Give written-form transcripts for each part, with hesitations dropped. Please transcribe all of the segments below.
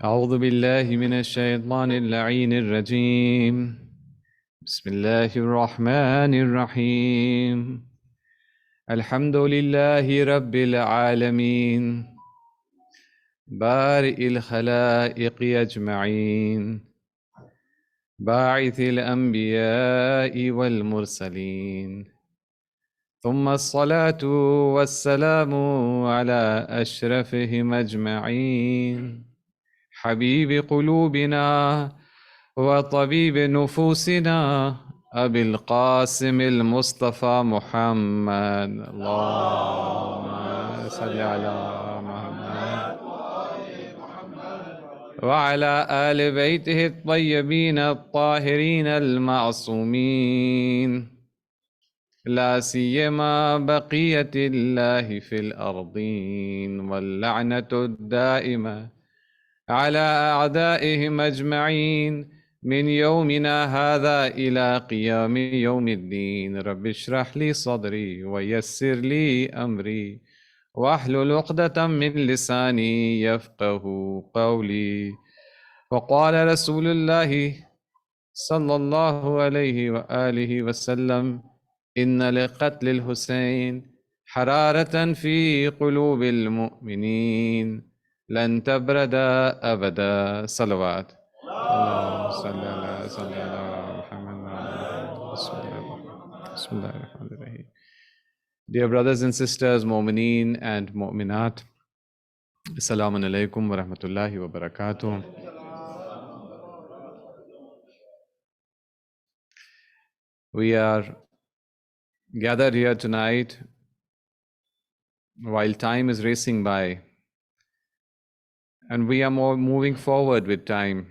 أعوذ بالله من الشيطان اللعين الرجيم بسم الله الرحمن الرحيم الحمد لله رب العالمين بارئ الخلائق أجمعين باعث الأنبياء والمرسلين ثم الصلاة والسلام على أشرفهم أجمعين حبيب قلوبنا وطبيب نفوسنا أبي القاسم المصطفى محمد اللهم صل على محمد وعلى آل بيته الطيبين الطاهرين المعصومين لا سيما بقية الله في الأرضين واللعنة الدائمة على أعدائهم أجمعين من يومنا هذا إلى قيام يوم الدين رب اشرح لي صدري ويسر لي أمري واحلل عقدة من لساني يفقه قولي وقال رسول الله صلى الله عليه وآله وسلم إن لقتل الحسين حرارة في قلوب المؤمنين لن تبرد أبدا صلوات اللهم صل على محمد بسم الله الرحمن الرحيم. Dear brothers and sisters, Mu'mineen and Mu'minat, Assalamu alaikum wa rahmatullahi wa barakatuh. We are gathered here tonight while time is racing by, and we are more moving forward with time,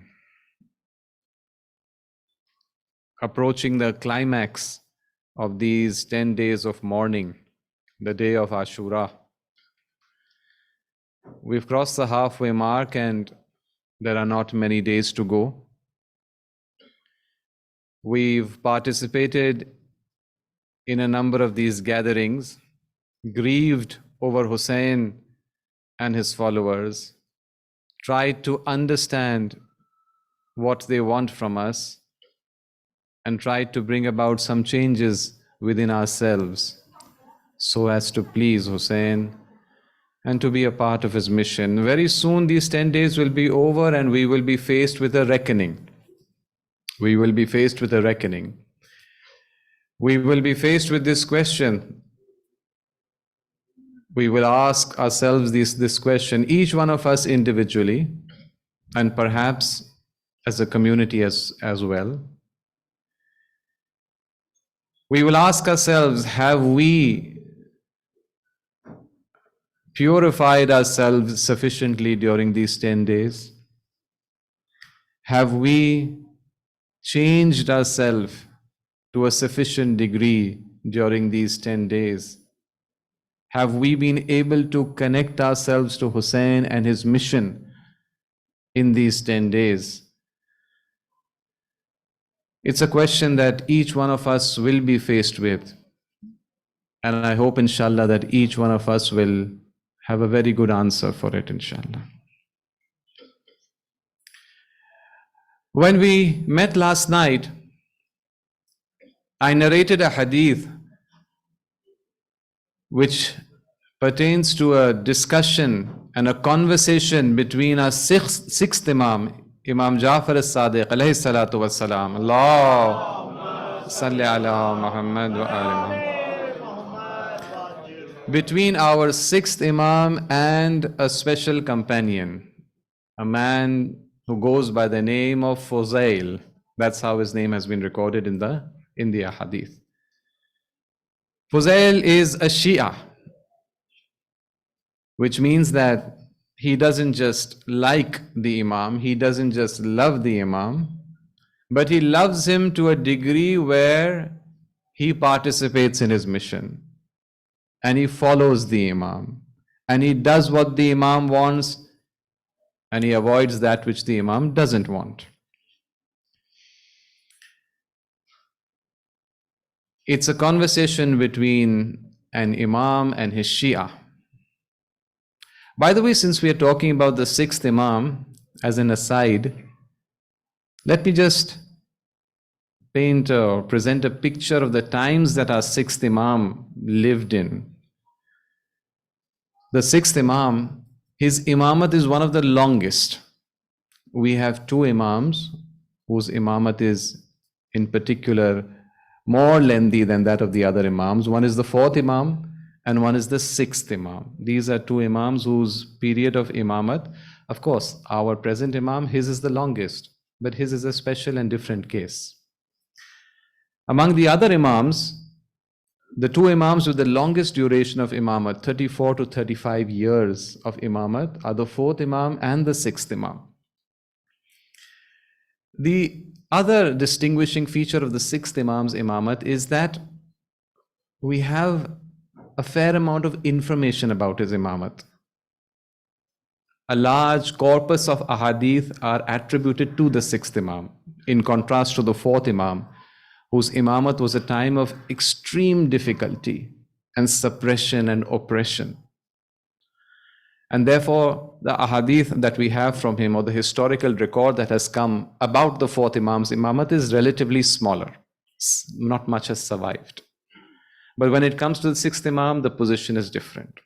approaching the climax of these 10 days of mourning, the day of Ashura. We've crossed the halfway mark and there are not many days to go. We've participated in a number of these gatherings, grieved over Hussein and his followers, tried to understand what they want from us, and tried to bring about some changes within ourselves so as to please Hussein and to be a part of his mission. Very soon these 10 days will be over and we will be faced with a reckoning. We will be faced with a reckoning. We will be faced with this question. We will ask ourselves this question, each one of us individually, and perhaps as a community as well. We will ask ourselves, have we purified ourselves sufficiently during these 10 days? Have we changed ourselves to a sufficient degree during these 10 days? Have we been able to connect ourselves to Hussein and his mission in these 10 days? It's a question that each one of us will be faced with. And I hope, inshallah, that each one of us will have a very good answer for it, inshallah. When we met last night, I narrated a hadith which pertains to a discussion and a conversation between our sixth Imam, Imam Ja'far as-Sadiq alayhi salatu wassalam. Allah salli ala Muhammad wa ali Muhammad. Between our sixth Imam and a special companion, a man who goes by the name of Fuzail. That's how his name has been recorded in the hadith. Fuzail is a Shia, which means that he doesn't just like the Imam, he doesn't just love the Imam, but he loves him to a degree where he participates in his mission and he follows the Imam and he does what the Imam wants and he avoids that which the Imam doesn't want. It's a conversation between an Imam and his Shia. By the way, since we are talking about the sixth Imam, as an aside, let me just paint or present a picture of the times that our sixth Imam lived in. The sixth Imam, his Imamat is one of the longest. We have two Imams whose Imamat is in particular more lengthy than that of the other Imams. One is the fourth Imam and one is the sixth Imam. These are two Imams whose period of Imamat, of course, our present Imam, his is the longest, but his is a special and different case. Among the other Imams, the two Imams with the longest duration of Imamat, 34 to 35 years of Imamat, are the fourth Imam and the sixth Imam. The other distinguishing feature of the sixth Imam's Imamat is that we have a fair amount of information about his Imamat. A large corpus of ahadith are attributed to the sixth Imam, in contrast to the fourth Imam, whose Imamat was a time of extreme difficulty and suppression and oppression. And therefore, the ahadith that we have from him, or the historical record that has come about the fourth Imam's Imamat, is relatively smaller. Not much has survived. But when it comes to the sixth Imam, the position is different.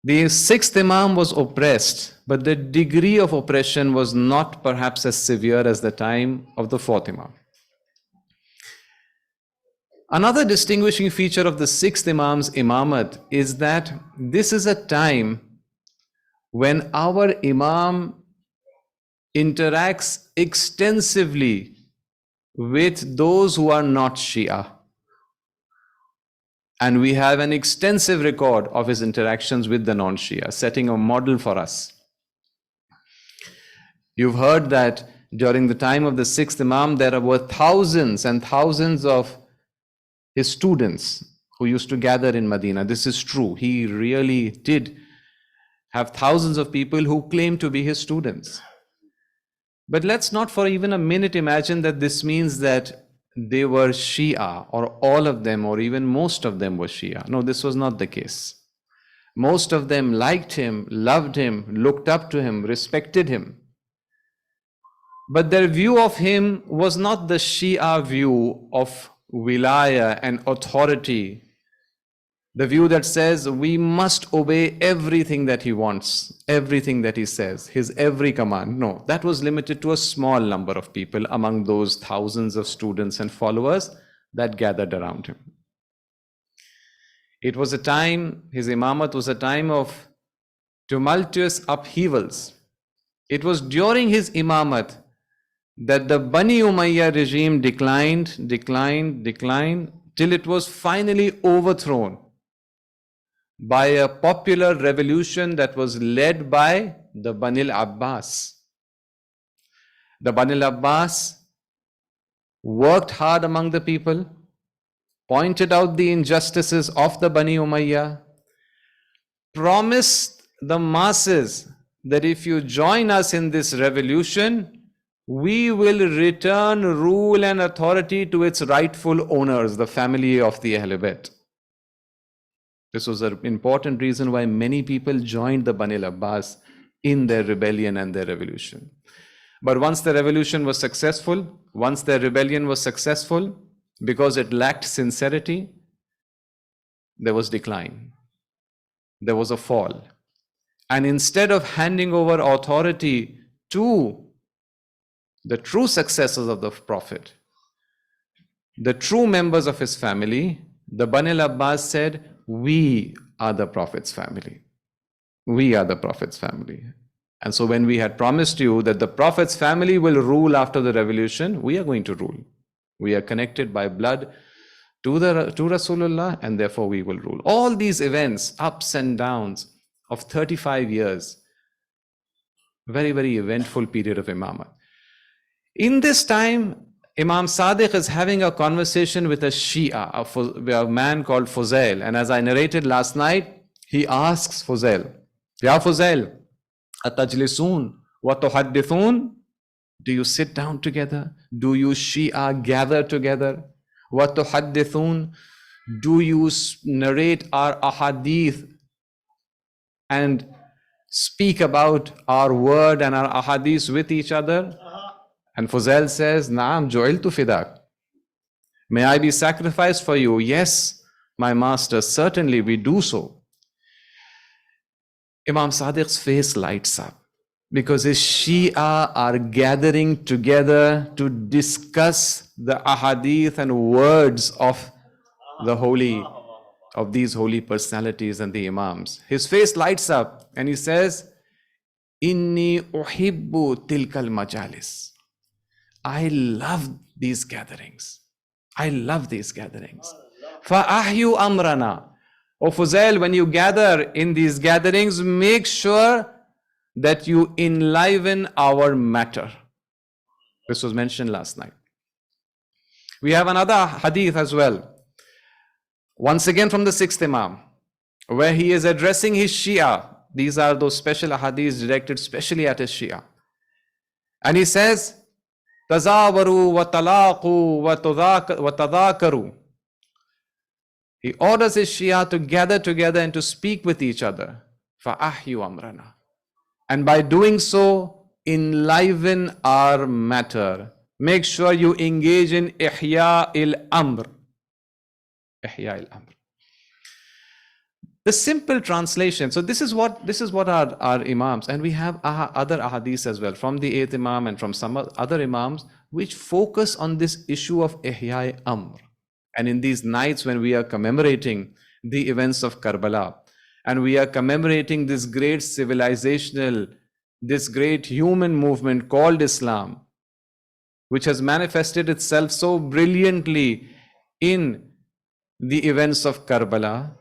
The sixth Imam was oppressed, but the degree of oppression was not perhaps as severe as the time of the fourth Imam. Another distinguishing feature of the sixth Imam's Imamat is that this is a time when our Imam interacts extensively with those who are not Shia. And we have an extensive record of his interactions with the non-Shia, setting a model for us. You've heard that during the time of the sixth Imam, there were thousands and thousands of his students who used to gather in Medina. This is true. He really did have thousands of people who claimed to be his students. But let's not for even a minute imagine that this means that they were Shia, or all of them, or even most of them were Shia. No, this was not the case. Most of them liked him, loved him, looked up to him, respected him. But their view of him was not the Shia view of wilaya and authority, the view that says we must obey everything that he wants, everything that he says, his every command. No, that was limited to a small number of people among those thousands of students and followers that gathered around him. It was a time, his Imamat was a time of tumultuous upheavals. It was during his Imamat that the Bani Umayyah regime declined, till it was finally overthrown by a popular revolution that was led by the Bani al-Abbas. The Bani al-Abbas worked hard among the people, pointed out the injustices of the Bani Umayyah, promised the masses that if you join us in this revolution, we will return rule and authority to its rightful owners, the family of the Ahl Bayt. This was an important reason why many people joined the Bani al-Abbas in their rebellion and their revolution. But once the revolution was successful, once their rebellion was successful, because it lacked sincerity, there was decline. There was a fall. And instead of handing over authority to the true successors of the Prophet, the true members of his family, the Bani al-Abbas said, we are the Prophet's family. We are the Prophet's family. And so when we had promised you that the Prophet's family will rule after the revolution, we are going to rule. We are connected by blood to Rasulullah, and therefore we will rule. All these events, ups and downs of 35 years, very, very eventful period of Imamah. In this time, Imam Sadiq is having a conversation with a Shia, a man called Fuzail. And as I narrated last night, he asks Fuzail, Ya Fuzail, atajlisun wa tuhaddithun? Do you sit down together? Do you Shia gather together? Wa tuhaddithun? Do you narrate our ahadith and speak about our word and our ahadith with each other? And Fuzail says, Naam ju'iltu fidak. May I be sacrificed for you? Yes, my master, certainly we do so. Imam Sadiq's face lights up because his Shia are gathering together to discuss the ahadith and words of these holy personalities and the Imams. His face lights up and he says, Inni uhibbu tilkal majalis. I love these gatherings. I love these gatherings. Fa'ahyu amrana. O Fuzail, when you gather in these gatherings, make sure that you enliven our matter. This was mentioned last night. We have another hadith as well. Once again from the 6th Imam, where he is addressing his Shia. These are those special hadiths directed specially at his Shia. And he says, Tazawaru wa talaqu wa tadhakaru. He orders his Shia to gather together and to speak with each other. Fa'ahyu amrana. And by doing so, enliven our matter. Make sure you engage in ihya il-amr. Ihya il-amr. The simple translation. So this is what our Imams, and we have other ahadith as well from the 8th Imam and from some other Imams which focus on this issue of ihya amr. And in these nights when we are commemorating the events of Karbala, and we are commemorating this great civilizational, this great human movement called Islam, which has manifested itself so brilliantly in the events of Karbala,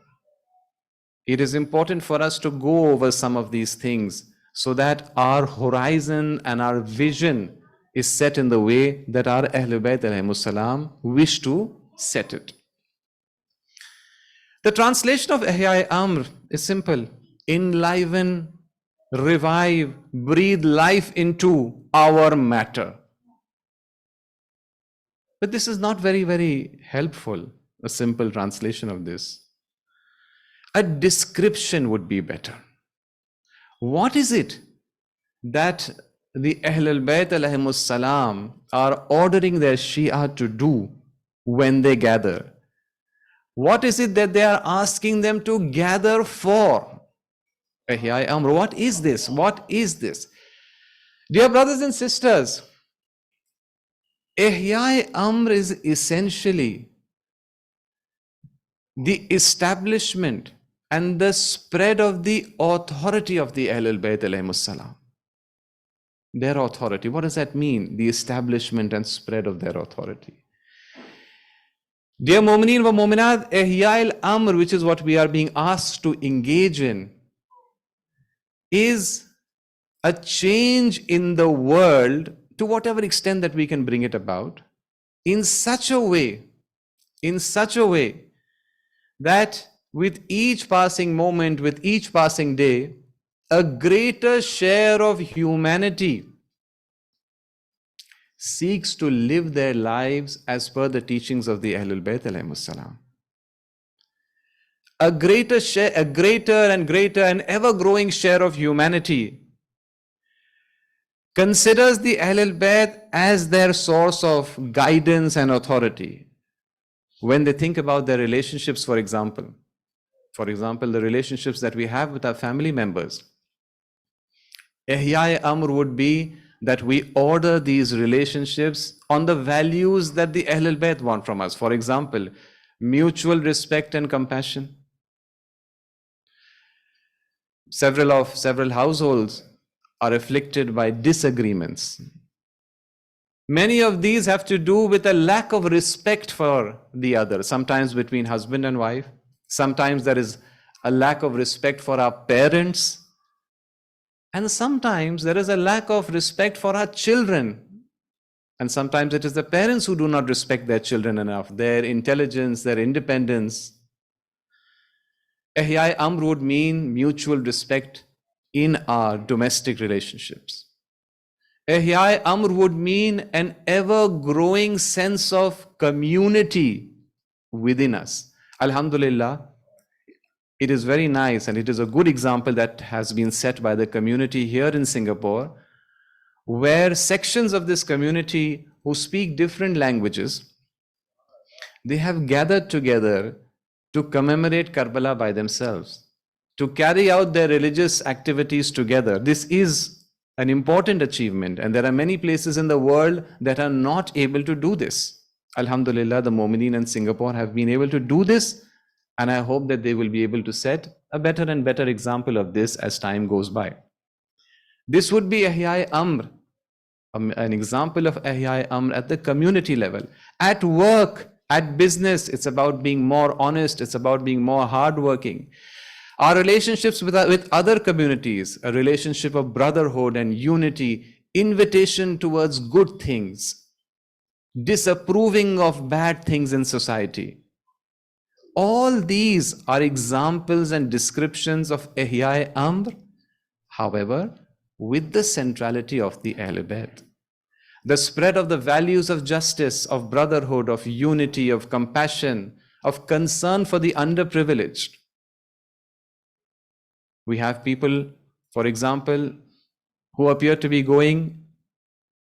it is important for us to go over some of these things so that our horizon and our vision is set in the way that our Ahlul Bayt alayhimus salam wish to set it. The translation of Ihya Amr is simple. Enliven, revive, breathe life into our matter. But this is not very, very helpful, a simple translation of this. A description would be better. What is it that the Ahlul Bayt alayhimus salam are ordering their Shia to do when they gather? What is it that they are asking them to gather for? Ihya Amr. What is this? What is this? Dear brothers and sisters, Ihya Amr is essentially the establishment and the spread of the authority of the Ahlul Bayt alayhimus salam. Their authority. What does that mean? The establishment and spread of their authority. Dear Mu'mineen wa Mu'minat, Ihya al-Amr, which is what we are being asked to engage in, is a change in the world to whatever extent that we can bring it about in such a way that with each passing moment, with each passing day, a greater share of humanity seeks to live their lives as per the teachings of the Ahlul Bayt alayhimus salam. A greater and ever-growing share of humanity considers the Ahlul Bayt as their source of guidance and authority. When they think about their relationships, for example, the relationships that we have with our family members, Ihya Amr would be that we order these relationships on the values that the Ahlul Bayt want from us. For example, mutual respect and compassion. Several households are afflicted by disagreements. Many of these have to do with a lack of respect for the other, sometimes between husband and wife. Sometimes there is a lack of respect for our parents. And sometimes there is a lack of respect for our children. And sometimes it is the parents who do not respect their children enough, their intelligence, their independence. Ihya Amr would mean mutual respect in our domestic relationships. Ihya Amr would mean an ever-growing sense of community within us. Alhamdulillah, it is very nice, and it is a good example that has been set by the community here in Singapore, where sections of this community who speak different languages, they have gathered together to commemorate Karbala by themselves, to carry out their religious activities together. This is an important achievement, and there are many places in the world that are not able to do this. Alhamdulillah, the Mu'mineen in Singapore have been able to do this, and I hope that they will be able to set a better and better example of this as time goes by. This would be Ihya Amr, an example of Ihya Amr at the community level. At work, at business, it's about being more honest, it's about being more hardworking. Our relationships with other communities, a relationship of brotherhood and unity, invitation towards good things, disapproving of bad things in society. All these are examples and descriptions of Ihya Amr, however, with the centrality of the Ahl Bayt. The spread of the values of justice, of brotherhood, of unity, of compassion, of concern for the underprivileged. We have people, for example, who appear to be going,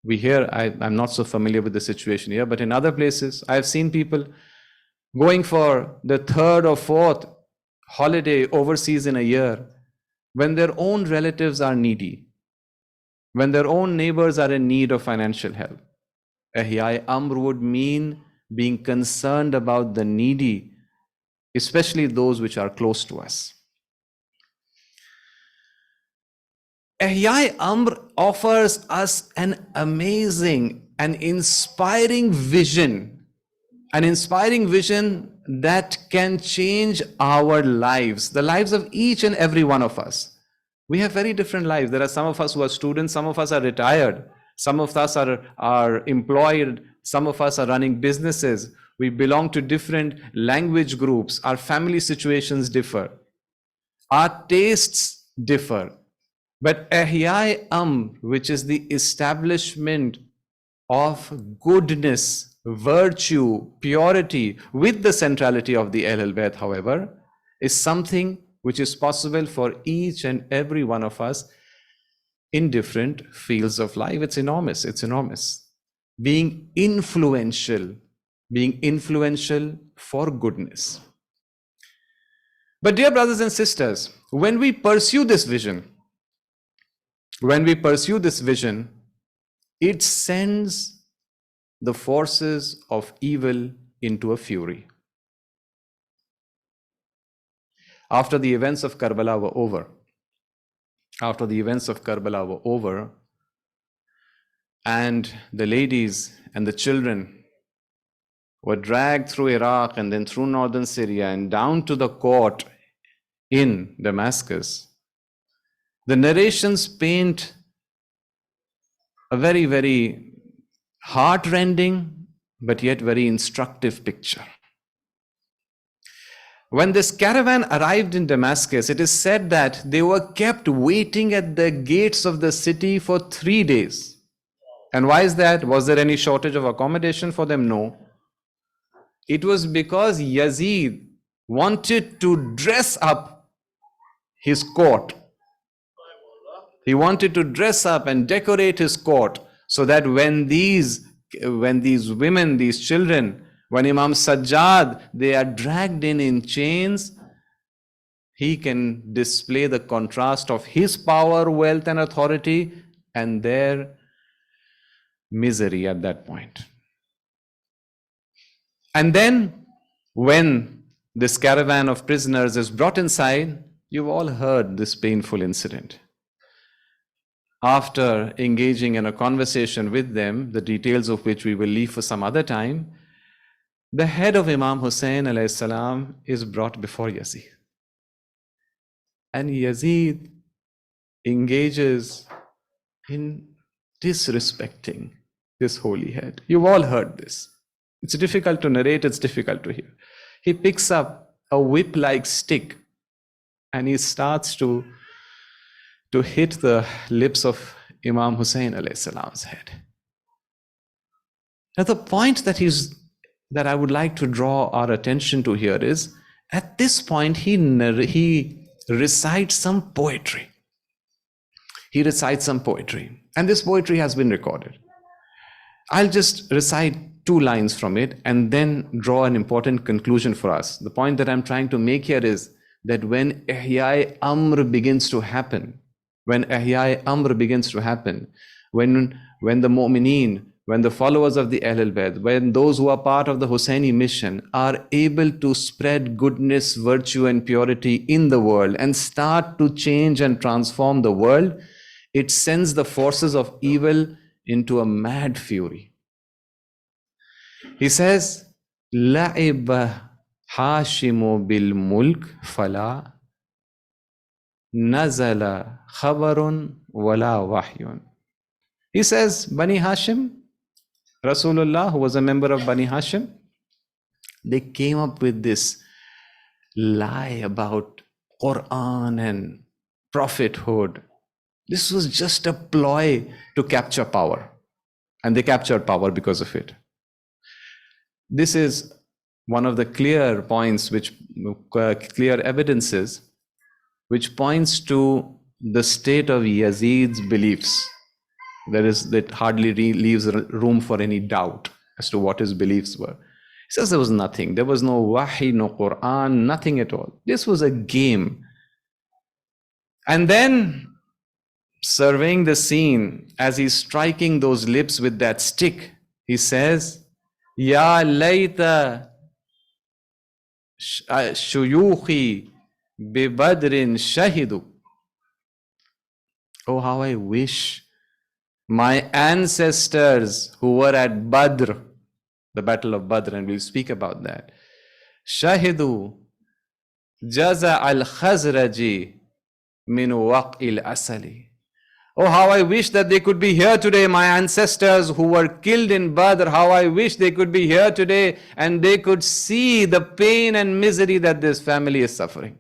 we hear, I'm not so familiar with the situation here, but in other places, I've seen people going for the third or fourth holiday overseas in a year when their own relatives are needy, when their own neighbors are in need of financial help. Ihya Amr would mean being concerned about the needy, especially those which are close to us. Ihya Amr offers us an amazing and inspiring vision, that can change our lives, the lives of each and every one of us. We have very different lives. There are some of us who are students, some of us are retired, some of us are employed, some of us are running businesses. We belong to different language groups. Our family situations differ. Our tastes differ. But Ihya Amr, which is the establishment of goodness, virtue, purity, with the centrality of the Ahl Bayt, however, is something which is possible for each and every one of us in different fields of life. It's enormous. It's enormous. Being influential for goodness. But dear brothers and sisters, when we pursue this vision, it sends the forces of evil into a fury. After the events of Karbala were over, and the ladies and the children were dragged through Iraq and then through northern Syria and down to the court in Damascus, the narrations paint a very, very heart-rending but yet very instructive picture. When this caravan arrived in Damascus, it is said that they were kept waiting at the gates of the city for 3 days. And why is that? Was there any shortage of accommodation for them? No. It was because Yazid wanted to dress up his court. He wanted to dress up and decorate his court so that when these women, these children, when Imam Sajjad, they are dragged in chains, he can display the contrast of his power, wealth, and authority and their misery at that point. And then, when this caravan of prisoners is brought inside, you've all heard this painful incident. After engaging in a conversation with them, the details of which we will leave for some other time, the head of Imam Hussain alayhi salam is brought before Yazid. And Yazid engages in disrespecting this holy head. You've all heard this. It's difficult to narrate, it's difficult to hear. He picks up a whip-like stick and he starts to hit the lips of Imam Hussain alayhi salam's head. Now the point that I would like to draw our attention to here is, At this point, he recites some poetry. He recites some poetry, and this poetry has been recorded. I'll just recite 2 lines from it and then draw an important conclusion for us. The point that I'm trying to make here is that when Ihya Amr begins to happen, when the Mu'mineen, when the followers of the Ahlul Bayt, when those who are part of the Husseini mission are able to spread goodness, virtue, and purity in the world and start to change and transform the world, it sends the forces of evil into a mad fury. He says, لَعِبَ حَاشِمُ بِالْمُلْكِ فَلَا نَزَلَ خَبَرٌ وَلَا وَحْيٌ. He says, Bani Hashim, Rasulullah, who was a member of Bani Hashim, they came up with this lie about Quran and prophethood. This was just a ploy to capture power. And they captured power because of it. This is one of the clear points, clear evidences, which points to the state of Yazid's beliefs. That hardly leaves room for any doubt as to what his beliefs were. He says there was nothing. There was no wahi, no Quran, nothing at all. This was a game. And then, surveying the scene, as he's striking those lips with that stick, he says, Ya layta shuyukhi bi badrin shahidu. Oh, how I wish my ancestors who were at Badr, the battle of Badr, and we'll speak about that. Shahidu jaza al-khazraji min waq'il asali. Oh, how I wish that they could be here today, my ancestors who were killed in Badr. How I wish they could be here today and they could see the pain and misery that this family is suffering.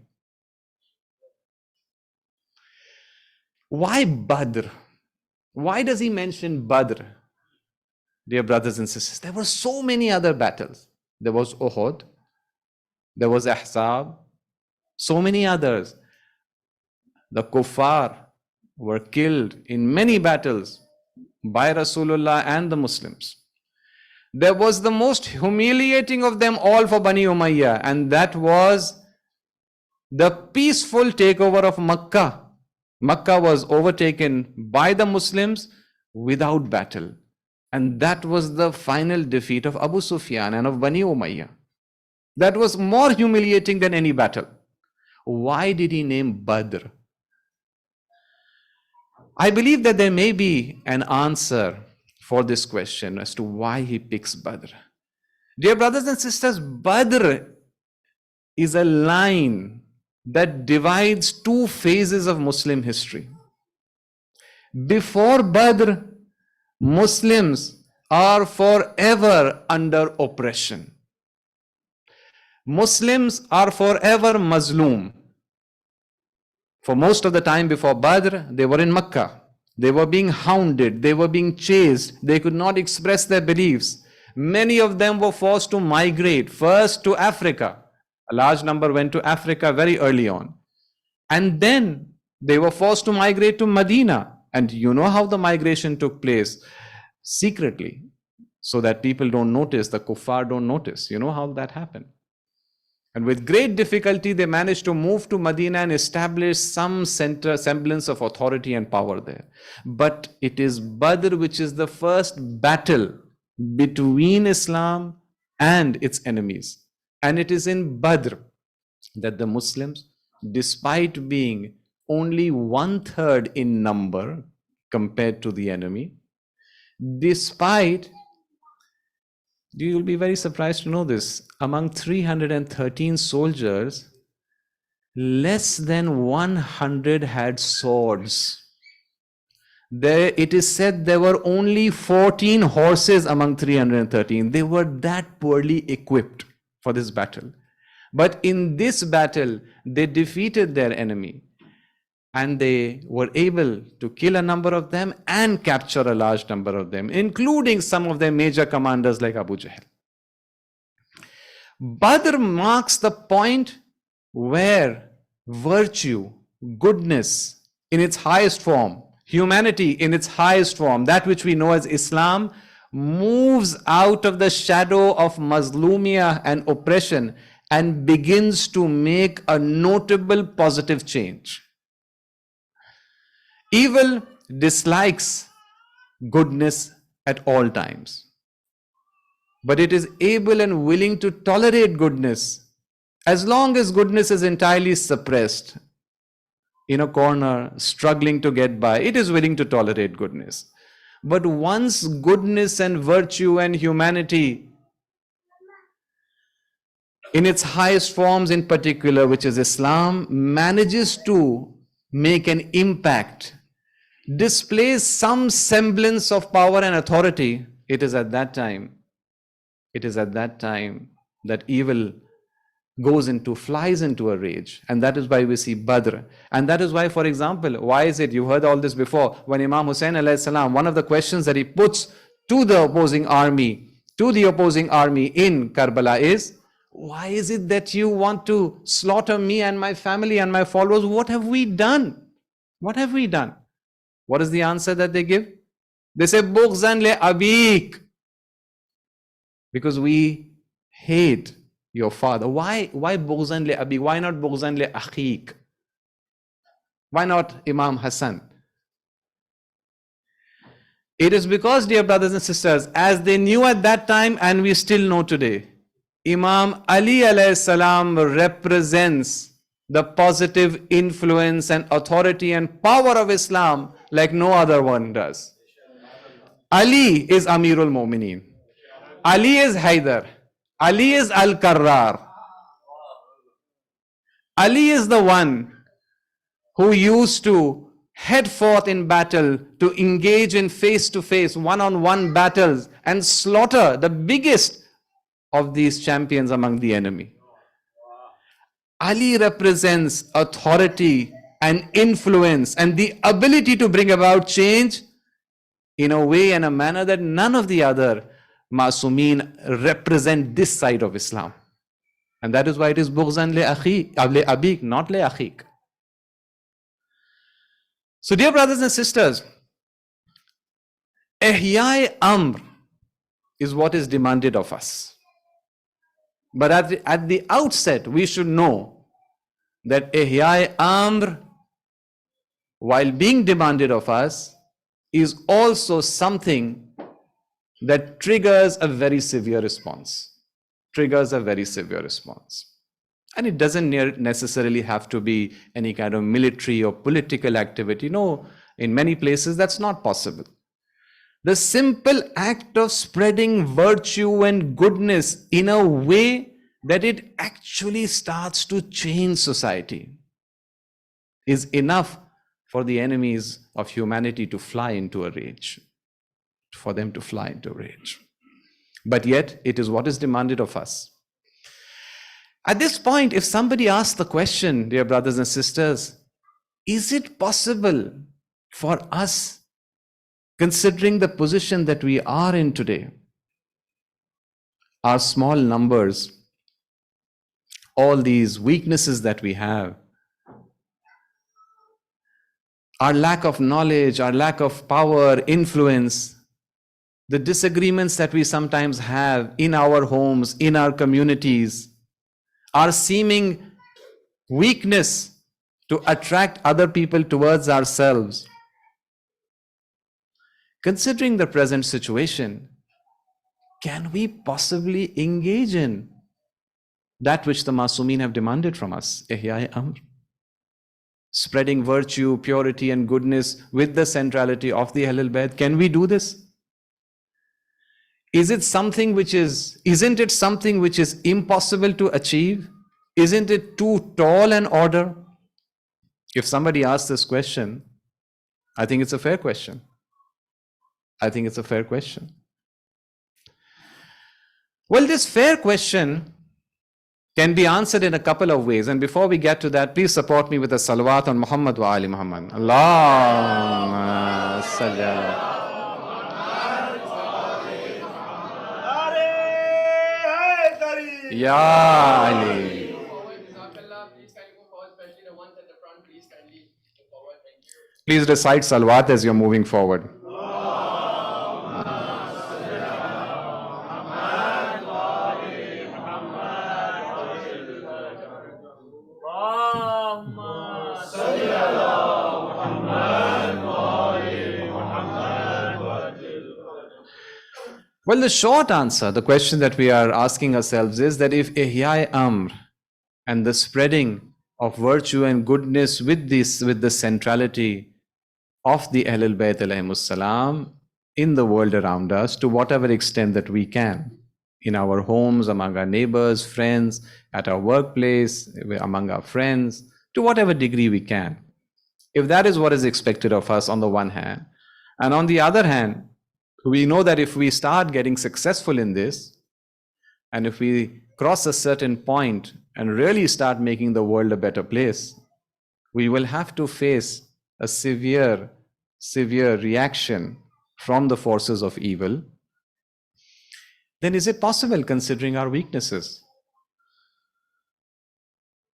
Why Badr? Why does he mention Badr? Dear brothers and sisters, there were so many other battles. There was Uhud, there was Ahzab, so many others. The kuffar were killed in many battles by Rasulullah and the Muslims. There was the most humiliating of them all for Bani Umayyah, and that was the peaceful takeover of Makkah. Makkah was overtaken by the Muslims without battle. And that was the final defeat of Abu Sufyan and of Bani Umayyah. That was more humiliating than any battle. Why did he name Badr? I believe that there may be an answer for this question as to why he picks Badr. Dear brothers and sisters, Badr is a line that divides 2 phases of Muslim history. Before Badr, Muslims are forever under oppression. Muslims are forever Mazloom. For most of the time before Badr, they were in Makkah. They were being hounded. They were being chased. They could not express their beliefs. Many of them were forced to migrate first to Africa. A large number went to Africa very early on. And then they were forced to migrate to Medina. And you know how the migration took place? Secretly, so that people don't notice, the kuffar don't notice. You know how that happened. And with great difficulty, they managed to move to Medina and establish some semblance of authority and power there. But it is Badr which is the first battle between Islam and its enemies. And it is in Badr that the Muslims, despite being only 1/3 in number compared to the enemy, despite, you will be very surprised to know this, among 313 soldiers, less than 100 had swords. It is said there were only 14 horses among 313. They were that poorly equipped for this battle. But in this battle, they defeated their enemy. And they were able to kill a number of them and capture a large number of them, including some of their major commanders like Abu Jahl. Badr marks the point where virtue, goodness in its highest form, humanity in its highest form, that which we know as Islam, moves out of the shadow of Mazlumia and oppression and begins to make a notable positive change. Evil dislikes goodness at all times, but it is able and willing to tolerate goodness as long as goodness is entirely suppressed in a corner, struggling to get by. It is willing to tolerate goodness. But once goodness and virtue and humanity in its highest forms in particular, which is Islam, manages to make an impact, displays some semblance of power and authority, it is at that time that evil flies into a rage. And that is why we see Badr. And that is why, for example, why is it, you heard all this before, when Imam Hussein alayhi salam, one of the questions that he puts to the opposing army in Karbala is, why is it that you want to slaughter me and my family and my followers? What have we done? What have we done? What is the answer that they give? They say, Bughzan le abik. Because we hate your father. Why Bughzan le abik? Why not Bughzan le akhik? Why not Imam Hassan? It is because, dear brothers and sisters, as they knew at that time and we still know today, Imam Ali alayhi salam represents the positive influence and authority and power of Islam like no other one does. Ali is Amirul Mu'mineen. Ali is Haidar. Ali is Al-Karrar. Ali is the one who used to head forth in battle, to engage in face-to-face, one-on-one battles and slaughter the biggest of these champions among the enemy. Ali represents authority and influence and the ability to bring about change in a way and a manner that none of the other Masumeen represent this side of Islam. And that is why it is Bughzan le abik, not le akhik. So, dear brothers and sisters, Ihya Amr is what is demanded of us. But at the outset, we should know that Ihya Amr, while being demanded of us, is also something that triggers a very severe response. And it doesn't necessarily have to be any kind of military or political activity. No, in many places that's not possible. The simple act of spreading virtue and goodness in a way that it actually starts to change society is enough for the enemies of humanity to fly into a rage, But yet, it is what is demanded of us. At this point, if somebody asks the question, dear brothers and sisters, is it possible for us, considering the position that we are in today, our small numbers, all these weaknesses that we have, our lack of knowledge, our lack of power, influence, the disagreements that we sometimes have in our homes, in our communities, our seeming weakness to attract other people towards ourselves. Considering the present situation, can we possibly engage in that which the Masumeen have demanded from us? Ihya Amr. Spreading virtue, purity and goodness with the centrality of the Ahlul Bayt. Can we do this? Isn't it something which is impossible to achieve? Isn't it too tall an order? If somebody asks this question, I think it's a fair question. Well, this fair question can be answered in a couple of ways. And before we get to that, please support me with a salawat on Muhammad wa ali Muhammad. Allahumma salli ala. Ya Ali. Please recite salawat as you're moving forward. Well, the short answer, the question that we are asking ourselves is that if Ihya Amr and the spreading of virtue and goodness with the centrality of the Ahlul Bayt alayhimus salam in the world around us to whatever extent that we can, in our homes, among our neighbors, friends, at our workplace, among our friends, to whatever degree we can. If that is what is expected of us on the one hand, and on the other hand, we know that if we start getting successful in this, and if we cross a certain point and really start making the world a better place, we will have to face a severe reaction from the forces of evil. Then is it possible considering our weaknesses?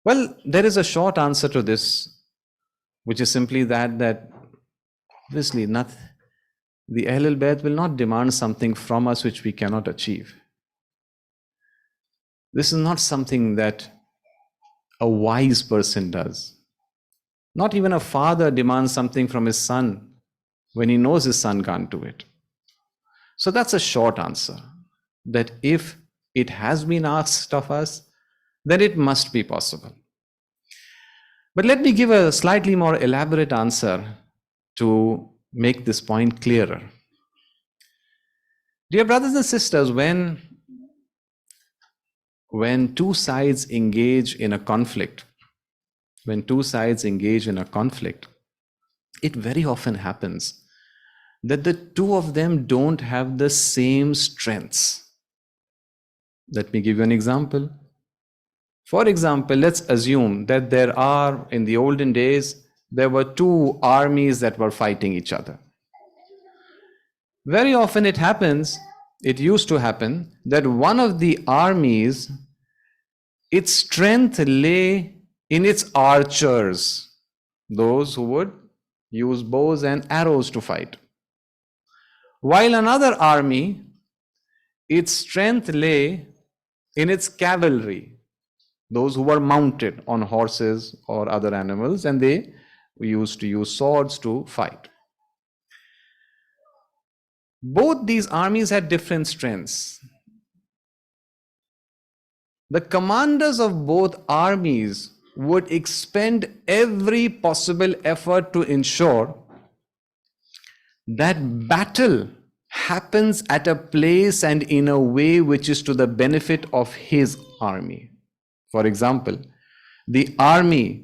Well, there is a short answer to this, which is simply that obviously the Ahlul Bayt will not demand something from us which we cannot achieve. This is not something that a wise person does. Not even a father demands something from his son when he knows his son can't do it. So that's a short answer, that if it has been asked of us, then it must be possible. But let me give a slightly more elaborate answer to make this point clearer. Dear brothers and sisters, when two sides engage in a conflict, it very often happens that the two of them don't have the same strengths. Let me give you an example. For example, let's assume that in the olden days, there were two armies that were fighting each other. Very often it used to happen that one of the armies, its strength lay in its archers, those who would use bows and arrows to fight. While another army, its strength lay in its cavalry, those who were mounted on horses or other animals, and they used to use swords to fight. Both these armies had different strengths. The commanders of both armies would expend every possible effort to ensure that battle happens at a place and in a way which is to the benefit of his army. For example, the army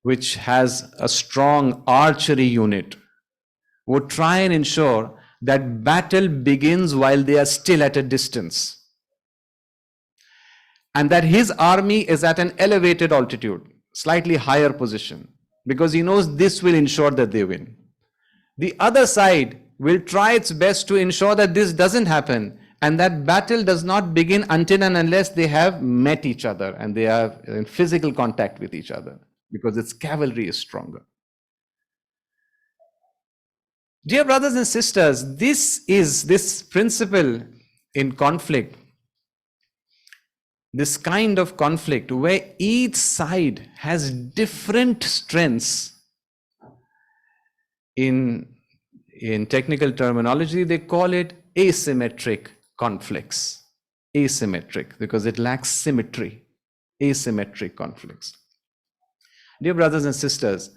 which has a strong archery unit would try and ensure that battle begins while they are still at a distance, and that his army is at an elevated altitude, slightly higher position, because he knows this will ensure that they win. The other side will try its best to ensure that this doesn't happen, and that battle does not begin until and unless they have met each other and they are in physical contact with each other, because its cavalry is stronger. Dear brothers and sisters, this principle in conflict, this kind of conflict where each side has different strengths. In technical terminology, they call it asymmetric conflicts. Asymmetric, because it lacks symmetry. Asymmetric conflicts. Dear brothers and sisters,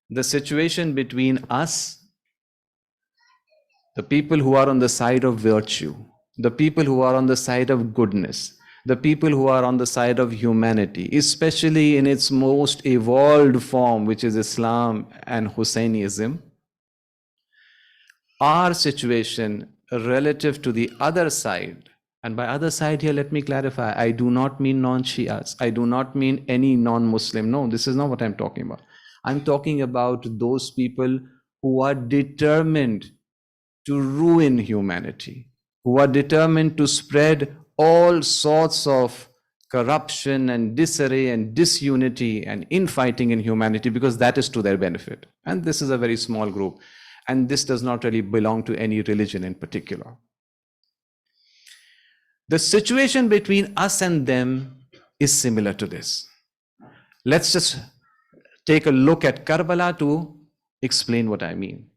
the situation between us, the people who are on the side of virtue, the people who are on the side of goodness, the people who are on the side of humanity, especially in its most evolved form, which is Islam and Husseinism, our situation relative to the other side, and by other side here, let me clarify, I do not mean non-Shias, I do not mean any non-Muslim. No, this is not what I'm talking about. I'm talking about those people who are determined to ruin humanity, who are determined to spread all sorts of corruption and disarray and disunity and infighting in humanity, because that is to their benefit. And this is a very small group. And this does not really belong to any religion in particular. The situation between us and them is similar to this. Let's just take a look at Karbala to explain what I mean.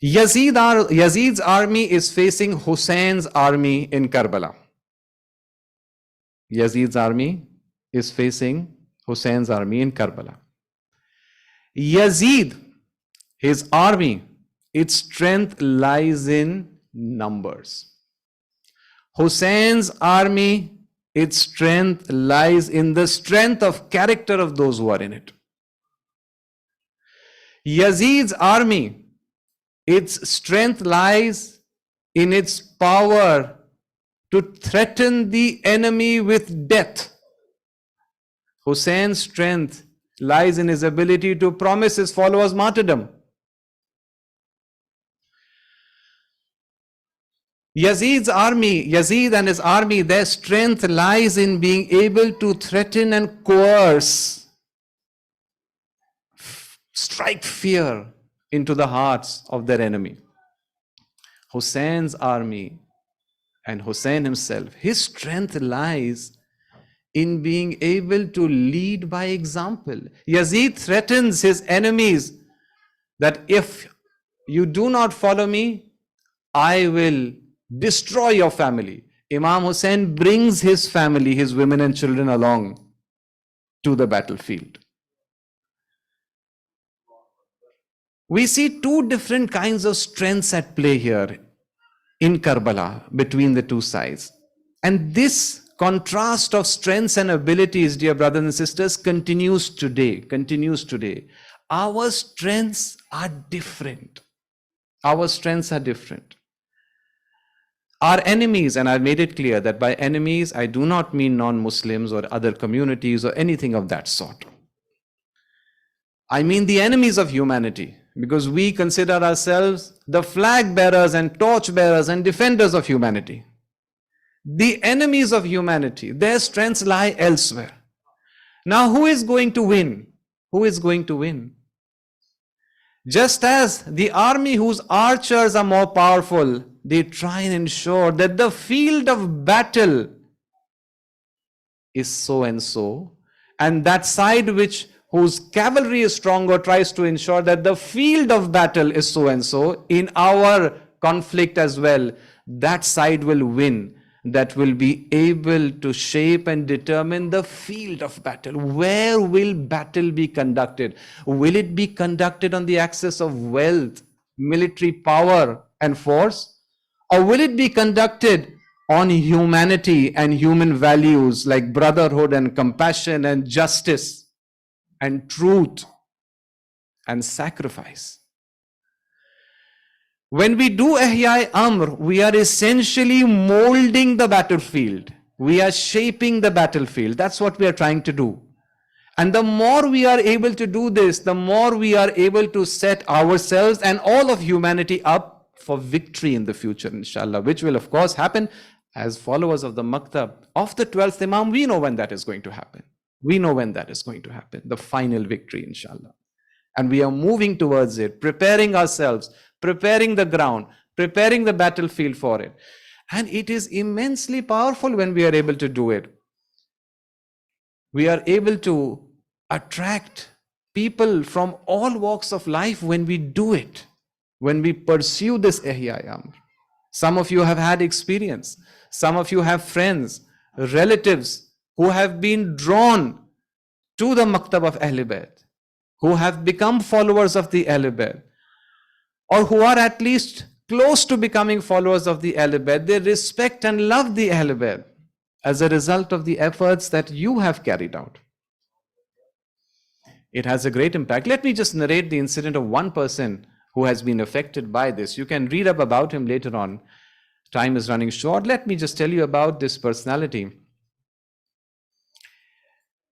Yazid's army is facing Hussein's army in Karbala. Yazid's army is facing Hussein's army in Karbala. Yazid, his army, its strength lies in numbers. Hussein's army, its strength lies in the strength of character of those who are in it. Yazid's army, its strength lies in its power to threaten the enemy with death. Hussein's strength lies in his ability to promise his followers martyrdom. Yazid and his army, their strength lies in being able to threaten and coerce, strike fear into the hearts of their enemy. Hussein's army and Hussein himself, his strength lies in being able to lead by example. Yazid threatens his enemies that if you do not follow me, I will destroy your family. Imam Hussein brings his family, his women and children along to the battlefield. We see two different kinds of strengths at play here in Karbala between the two sides. And this contrast of strengths and abilities, dear brothers and sisters, continues today. Our strengths are different. Our strengths are different. Our enemies, and I've made it clear that by enemies, I do not mean non-Muslims or other communities or anything of that sort. I mean the enemies of humanity, because we consider ourselves the flag bearers and torch bearers and defenders of humanity. The enemies of humanity, their strengths lie elsewhere. Now, who is going to win? Who is going to win? Just as the army whose archers are more powerful, they try and ensure that the field of battle is so and so, and that side whose cavalry is stronger tries to ensure that the field of battle is so and so. In our conflict as well, that side will win, that will be able to shape and determine the field of battle. Where will battle be conducted? Will it be conducted on the axis of wealth, military power and force? Or will it be conducted on humanity and human values like brotherhood and compassion and justice and truth and sacrifice? When we do Ihya Amr, we are essentially molding the battlefield. We are shaping the battlefield. That's what we are trying to do. And the more we are able to do this, the more we are able to set ourselves and all of humanity up for victory in the future, inshallah, which will of course happen as followers of the Maktab of the 12th Imam. We know when that is going to happen. We know when that is going to happen, the final victory, inshallah. And we are moving towards it, preparing ourselves, preparing the ground, preparing the battlefield for it. And it is immensely powerful when we are able to do it. We are able to attract people from all walks of life when we do it, when we pursue this Ihya Amr. Some of you have had experience. Some of you have friends, relatives who have been drawn to the Maktab of Ahl Bayt, who have become followers of the Ahl Bayt, or who are at least close to becoming followers of the Ahl Bayt. They respect and love the Ahl Bayt as a result of the efforts that you have carried out. It has a great impact. Let me just narrate the incident of one person who has been affected by this. You can read up about him later on. Time is running short. Let me just tell you about this personality.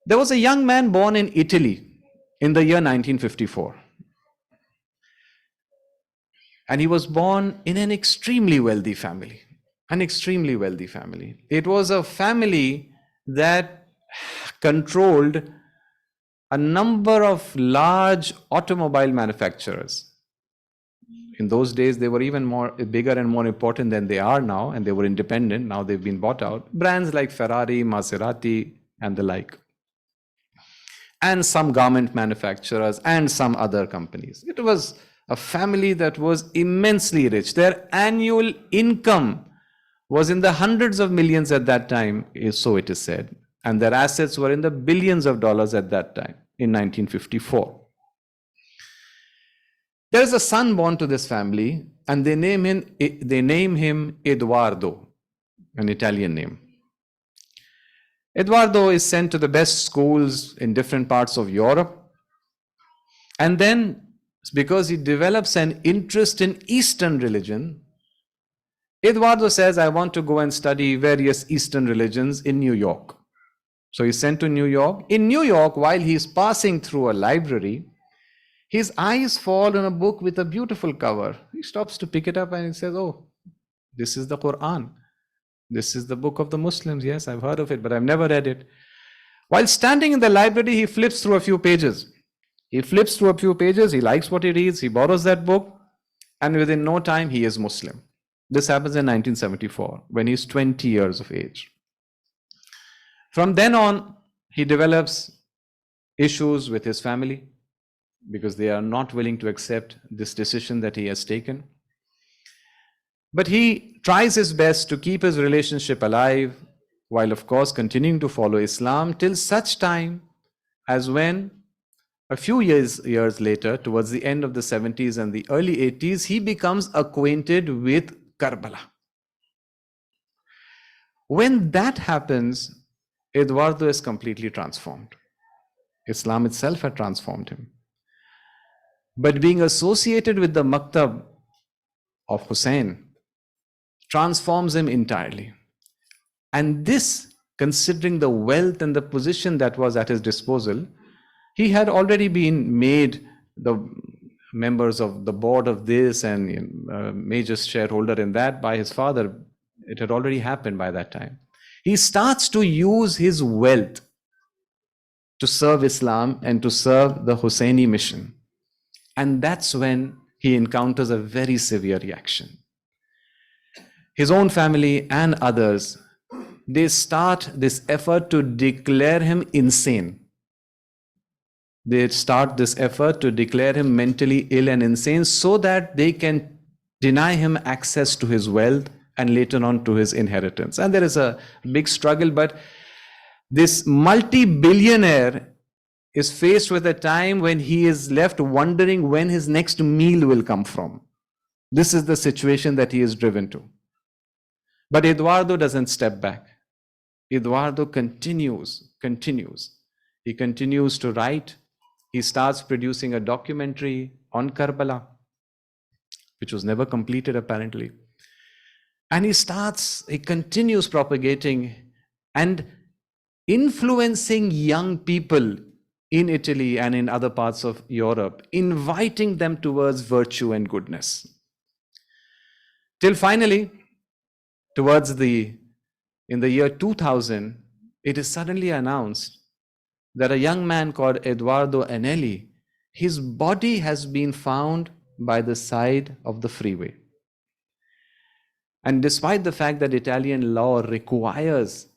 There was a young man born in Italy in the year 1954. And he was born in an extremely wealthy family. an extremely wealthy family. It was a family that controlled a number of large automobile manufacturers. In those days, they were even more bigger and more important than they are now, and they were independent. Now they've been bought out. Brands like Ferrari, Maserati, and the like, and some garment manufacturers and some other companies. It was a family that was immensely rich. Their annual income was in the hundreds of millions at that time, so it is said, and their assets were in the billions of dollars at that time in 1954. There is a son born to this family, and they name him Eduardo, an Italian name. Eduardo is sent to the best schools in different parts of Europe. And then, because he develops an interest in Eastern religion, Eduardo says, I want to go and study various Eastern religions in New York. So he's sent to New York. In New York, while he's passing through a library, his eyes fall on a book with a beautiful cover. He stops to pick it up and he says, oh, this is the Quran. This is the book of the Muslims. Yes, I've heard of it, but I've never read it. While standing in the library, he flips through a few pages. He likes what he reads, he borrows that book, and within no time, he is Muslim. This happens in 1974, when he's 20 years of age. From then on, he develops issues with his family, because they are not willing to accept this decision that he has taken. But he tries his best to keep his relationship alive, while of course continuing to follow Islam, till such time as when a few years later, towards the end of the 70s and the early 80s, he becomes acquainted with Karbala. When that happens, Eduardo is completely transformed. Islam itself had transformed him. But being associated with the maktab of Hussein transforms him entirely. And this, considering the wealth and the position that was at his disposal, he had already been made the members of the board of this and major shareholder in that by his father. It had already happened by that time. He starts to use his wealth to serve Islam and to serve the Husseini mission. And that's when he encounters a very severe reaction. His own family and others, they start this effort to declare him insane. They start this effort to declare him mentally ill and insane so that they can deny him access to his wealth and later on to his inheritance. And there is a big struggle, but this multi-billionaire is faced with a time when he is left wondering when his next meal will come from. This is the situation that he is driven to. But Eduardo doesn't step back. Eduardo continues. He continues to write. He starts producing a documentary on Karbala, which was never completed apparently. And he continues propagating and influencing young people in Italy and in other parts of Europe, inviting them towards virtue and goodness. Till finally, in the year 2000, it is suddenly announced that a young man called Edoardo Anelli, his body has been found by the side of the freeway. And despite the fact that Italian law requires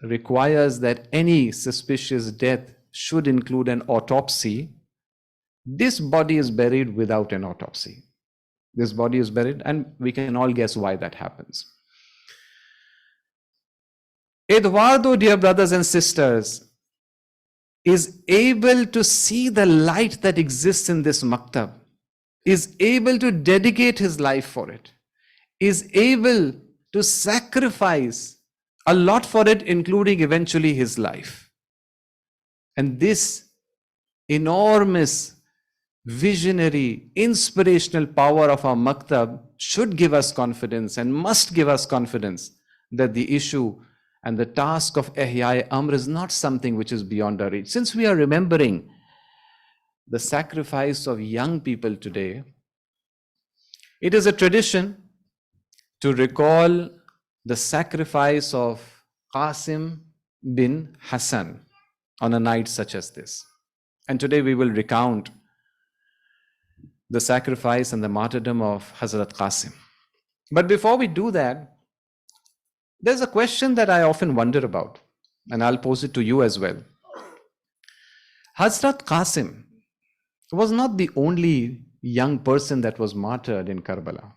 that any suspicious death should include an autopsy, this body is buried without an autopsy. This body is buried, and we can all guess why that happens. Eduardo, dear brothers and sisters, is able to see the light that exists in this maktab, is able to dedicate his life for it, is able to sacrifice a lot for it, including eventually his life. And this enormous, visionary, inspirational power of our maktab should give us confidence and must give us confidence that the issue and the task of Ihya Amr is not something which is beyond our reach. Since we are remembering the sacrifice of young people today, it is a tradition to recall the sacrifice of Qasim bin Hassan on a night such as this. And today we will recount the sacrifice and the martyrdom of Hazrat Qasim. But before we do that, there's a question that I often wonder about, and I'll pose it to you as well. Hazrat Qasim was not the only young person that was martyred in Karbala.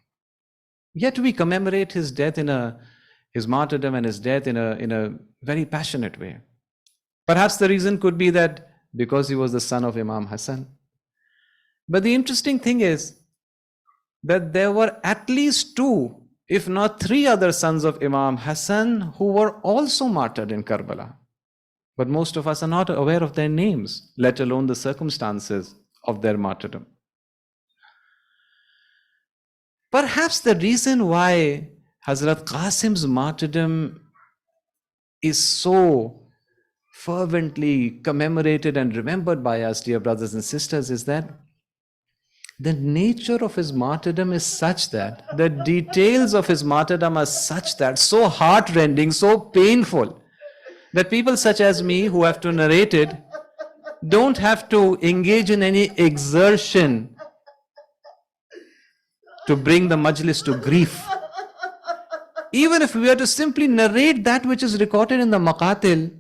Yet we commemorate his death his martyrdom and his death in a very passionate way. Perhaps the reason could be that because he was the son of Imam Hassan. But the interesting thing is that there were at least 2, if not 3 other sons of Imam Hassan who were also martyred in Karbala. But most of us are not aware of their names, let alone the circumstances of their martyrdom. Perhaps the reason why Hazrat Qasim's martyrdom is so fervently commemorated and remembered by us, dear brothers and sisters, is that the nature of his martyrdom is such that the details of his martyrdom are such that so heartrending, so painful, that people such as me who have to narrate it don't have to engage in any exertion to bring the majlis to grief. Even if we were to simply narrate that which is recorded in the Maqatil,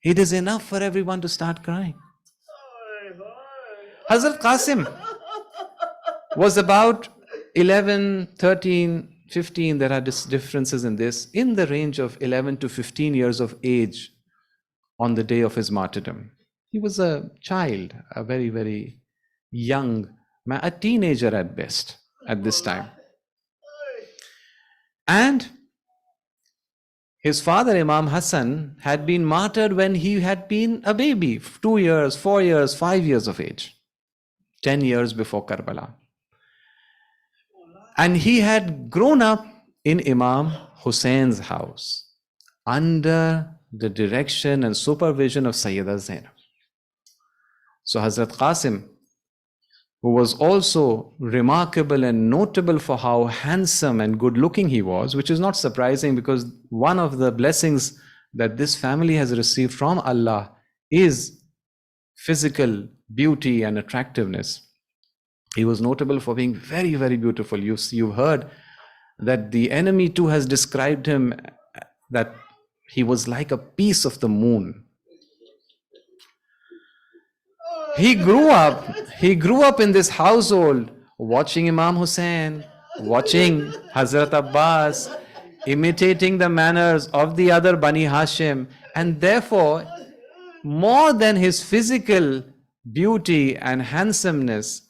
it is enough for everyone to start crying. Hazrat Qasim was about 11, 13, 15, there are differences in this, in the range of 11 to 15 years of age on the day of his martyrdom. He was a child, a very, very young man, a teenager at best at this time. And his father, Imam Hassan, had been martyred when he had been a baby, 2 years, 4 years, 5 years of age, 10 years before Karbala. And he had grown up in Imam Hussein's house under the direction and supervision of Sayyidah Zainab. So Hazrat Qasim, who was also remarkable and notable for how handsome and good looking he was, which is not surprising because one of the blessings that this family has received from Allah is physical beauty and attractiveness. He was notable for being very, very beautiful. You've heard that the enemy too has described him that he was like a piece of the moon. He grew up in this household watching Imam Hussein, watching Hazrat Abbas, imitating the manners of the other Bani Hashim, and therefore, more than his physical beauty and handsomeness,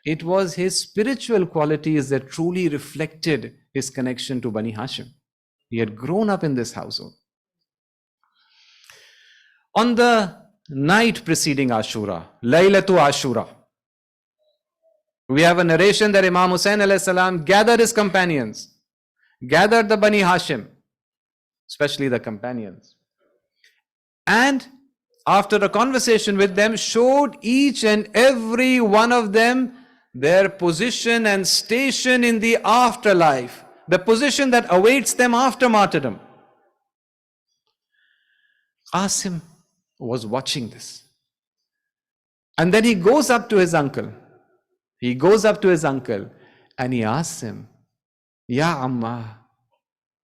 it was his spiritual qualities that truly reflected his connection to Bani Hashim. He had grown up in this household. On the night preceding Ashura, Laylatu Ashura, we have a narration that Imam Hussein alayhi salam gathered his companions, gathered the Bani Hashim, especially the companions, and after a conversation with them, showed each and every one of them their position and station in the afterlife, the position that awaits them after martyrdom. Qasim was watching this. And then he goes up to his uncle. And he asks him, Ya Amma,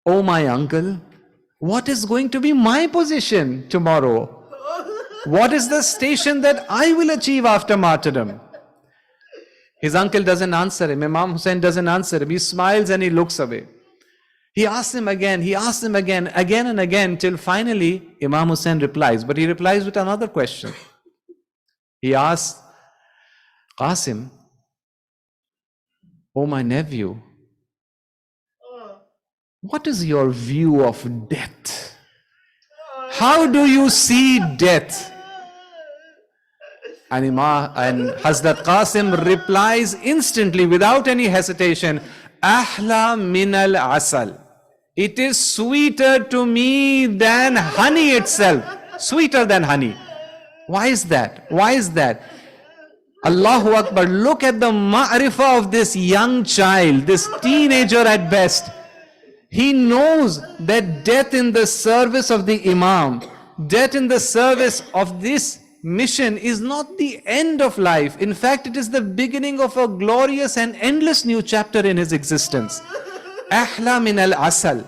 oh my uncle, what is going to be my position tomorrow? What is the station that I will achieve after martyrdom? His uncle doesn't answer him. Imam Hussein doesn't answer him. He smiles and he looks away. He asks him again, again and again, till finally Imam Hussein replies. But he replies with another question. He asks, Qasim, oh my nephew, what is your view of death? How do you see death? And Hazrat Qasim replies instantly, without any hesitation, Ahla min al asal. It is sweeter to me than honey itself. Sweeter than honey. Why is that? Allahu Akbar. Look at the ma'rifah of this young child, this teenager at best. He knows that death in the service of the Imam, death in the service of this mission is not the end of life. In fact, it is the beginning of a glorious and endless new chapter in his existence. Ahla min al-asal.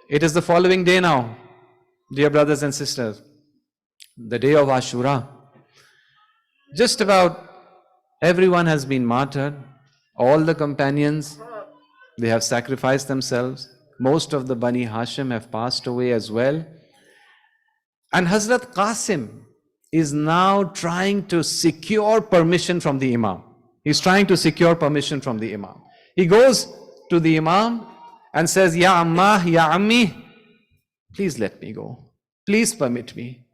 It is the following day now, dear brothers and sisters, the day of Ashura. Just about everyone has been martyred. All the companions, they have sacrificed themselves. Most of the Bani Hashim have passed away as well. And Hazrat Qasim is now trying to secure permission from the Imam. He's trying to secure permission from the Imam. He goes to the Imam and says, Ya Ammah, Ya Ammi, please let me go. Please permit me.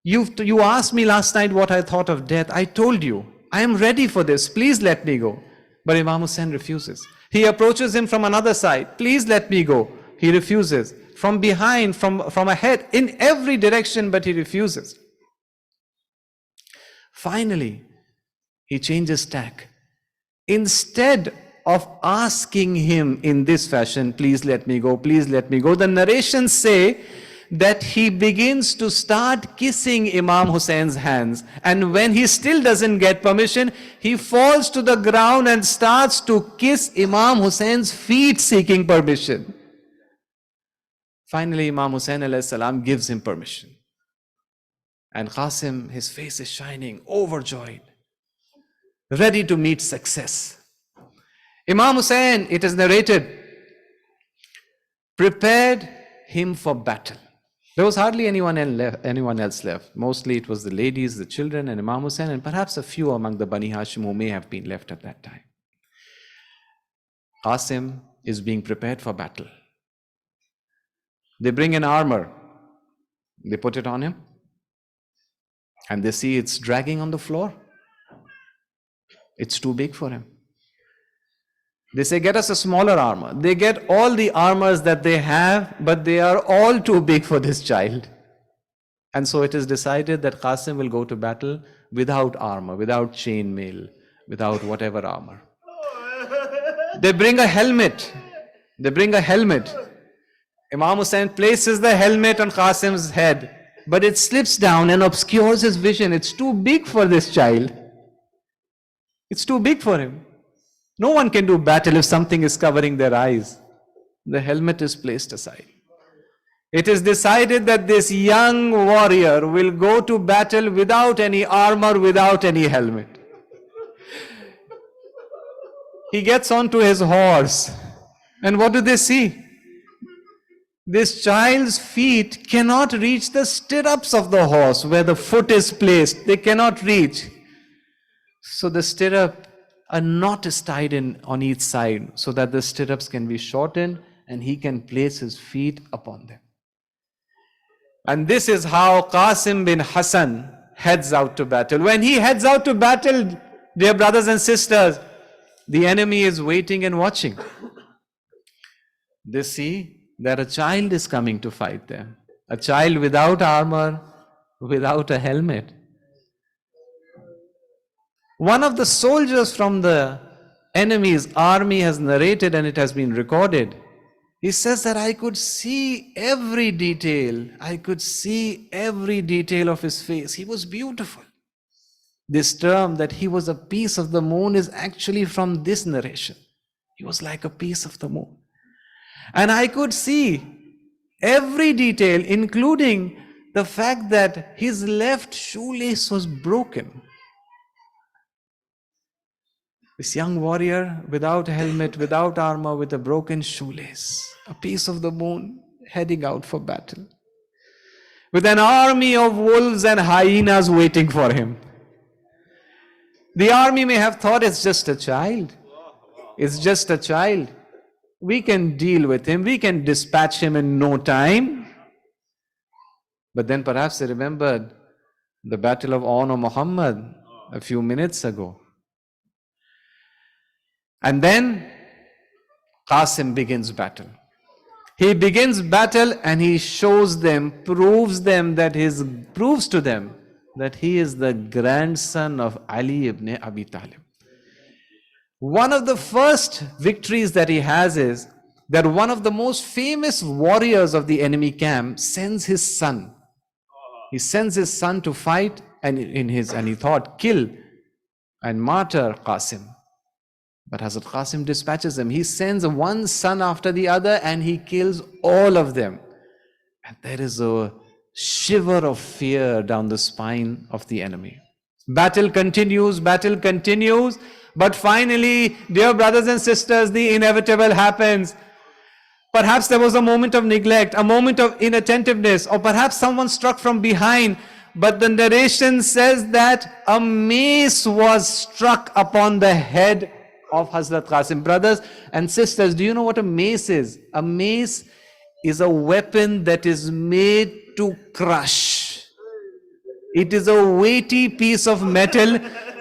You asked me last night what I thought of death. I told you, I am ready for this. Please let me go. But Imam Hussain refuses. He approaches him from another side. Please let me go. He refuses. From behind, from ahead, in every direction, but he refuses. Finally, he changes tack. Instead of asking him in this fashion, please let me go, please let me go, the narrations say that he begins to start kissing Imam Hussein's hands. And when he still doesn't get permission, he falls to the ground and starts to kiss Imam Hussein's feet seeking permission. Finally, Imam Hussain alayhi salam gives him permission. And Qasim, his face is shining, overjoyed, ready to meet success. Imam Hussain, it is narrated, prepared him for battle. There was hardly anyone else left. Mostly it was the ladies, the children, and Imam Hussain, and perhaps a few among the Bani Hashim who may have been left at that time. Qasim is being prepared for battle. They bring an armor. They put it on him. And they see it's dragging on the floor. It's too big for him. They say, get us a smaller armor. They get all the armors that they have, but they are all too big for this child. And so it is decided that Qasim will go to battle without armor, without chainmail, without whatever armor. They bring a helmet. Imam Hussain places the helmet on Qasim's head, but it slips down and obscures his vision. It's too big for this child. It's too big for him. No one can do battle if something is covering their eyes. The helmet is placed aside. It is decided that this young warrior will go to battle without any armor, without any helmet. He gets onto his horse. And what do they see? This child's feet cannot reach the stirrups of the horse where the foot is placed. They cannot reach. So the stirrup, a knot is tied in on each side so that the stirrups can be shortened and he can place his feet upon them. And this is how Qasim bin Hassan heads out to battle. When he heads out to battle, dear brothers and sisters, the enemy is waiting and watching. They see that a child is coming to fight them. A child without armor, without a helmet. One of the soldiers from the enemy's army has narrated, and it has been recorded. He says that I could see every detail. I could see every detail of his face. He was beautiful. This term that he was a piece of the moon is actually from this narration. He was like a piece of the moon. And I could see every detail, including the fact that his left shoelace was broken. This young warrior without helmet, without armor, with a broken shoelace, a piece of the moon, heading out for battle. With an army of wolves and hyenas waiting for him. The army may have thought it's just a child. It's just a child. We can deal with him. We can dispatch him in no time. But then perhaps they remembered the battle of On Muhammad a few minutes ago. And then Qasim begins battle. He begins battle and he shows them, proves to them that he is the grandson of Ali ibn Abi Talib. One of the first victories that he has is that one of the most famous warriors of the enemy camp sends his son. He sends his son to fight, and he thought, kill and martyr Qasim. But Hazrat Qasim dispatches him. He sends one son after the other and he kills all of them. And there is a shiver of fear down the spine of the enemy. Battle continues, but finally, dear brothers and sisters, the inevitable happens. Perhaps there was a moment of neglect, a moment of inattentiveness, or perhaps someone struck from behind. But the narration says that a mace was struck upon the head of Hazrat Qasim. Brothers and sisters, do you know what a mace is? A mace is a weapon that is made to crush. It is a weighty piece of metal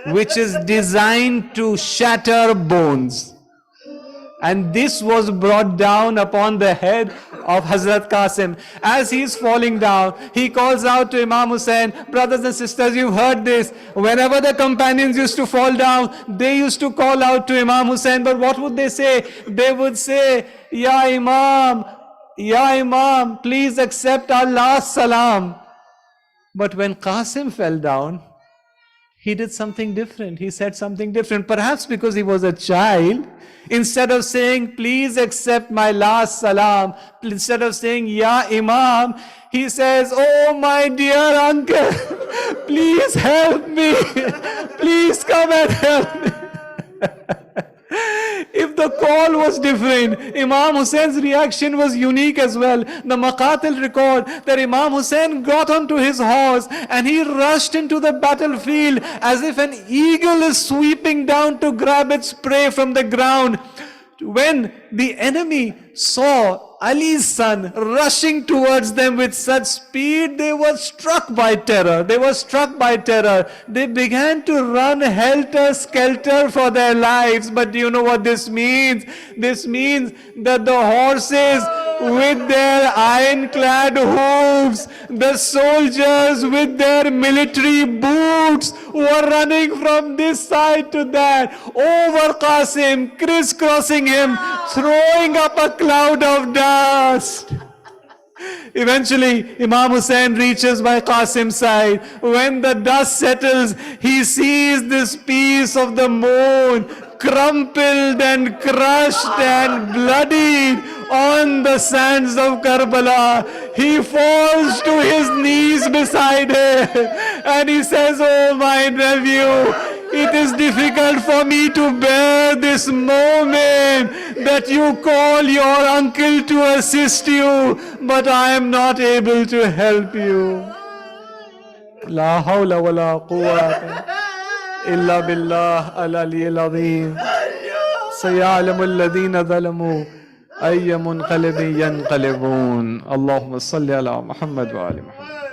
which is designed to shatter bones. And this was brought down upon the head of Hazrat Qasim. As he is falling down, he calls out to Imam Hussain, brothers and sisters, you've heard this. Whenever the companions used to fall down, they used to call out to Imam Hussain. But what would they say? They would say, Ya Imam, please accept our last salam. But when Qasim fell down, he did something different. He said something different. Perhaps because he was a child, instead of saying, please accept my last salam, instead of saying, Ya Imam, he says, oh my dear uncle, please help me. Please come and help me. If the call was different, Imam Hussein's reaction was unique as well. The Maqatil record that Imam Hussein got onto his horse and he rushed into the battlefield as if an eagle is sweeping down to grab its prey from the ground. When the enemy saw Ali's son rushing towards them with such speed, they were struck by terror. They began to run helter-skelter for their lives. But do you know what this means? This means that the horses with their ironclad hooves, the soldiers with their military boots were running from this side to that, over Qasim, crisscrossing him, throwing up a cloud of dust. Eventually, Imam Hussain reaches by Qasim's side. When the dust settles, he sees this piece of the moon crumpled and crushed and bloodied on the sands of Karbala. He falls to his knees beside him and he says, oh my nephew, it is difficult for me to bear this moment that you call your uncle to assist you, but I am not able to help you. La hawla wa la quwwata illa billah al-aliyyil azim. سيعلم الذين ظلموا أي منقلب ينقلبون. اللهم صل على محمد وآل محمد.